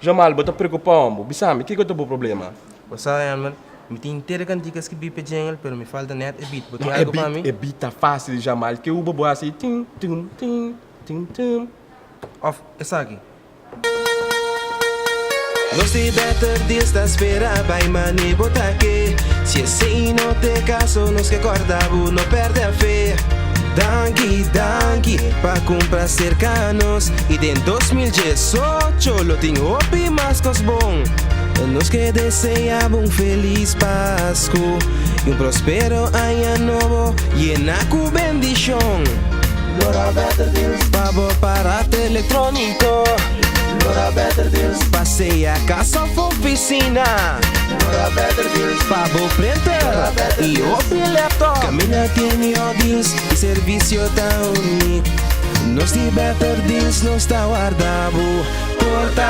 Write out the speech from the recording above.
Jamal, bota preocupado, bisami, que é o teu problema? Você sabe, mano, me tem inteira cantigas que bipe jingle, pero me falta net e beat. Botou Não, algo para mim? é beat tá fácil, Jamal, que o bobo assim, tim, tim, tim, tim, tim. Off, essa aqui. Não sei better dias da espera, vai mani botar aqui. Se assim não te caso, nos que acordamos, não perde a fé. Danke, pa comprar cercanos. E em 2018, lo tenho opi mais cos bom. Nos que desejamos feliz Pascua e próspero ano novo, llena com bendição. Lora better deals, pavo aparato eletrônico. Lora better deals, passei a casa ou oficina. Lora better deals, pavo printer e o laptop. Caminha tem deals e serviço tão único. Nos de better deals não está guardado. Corta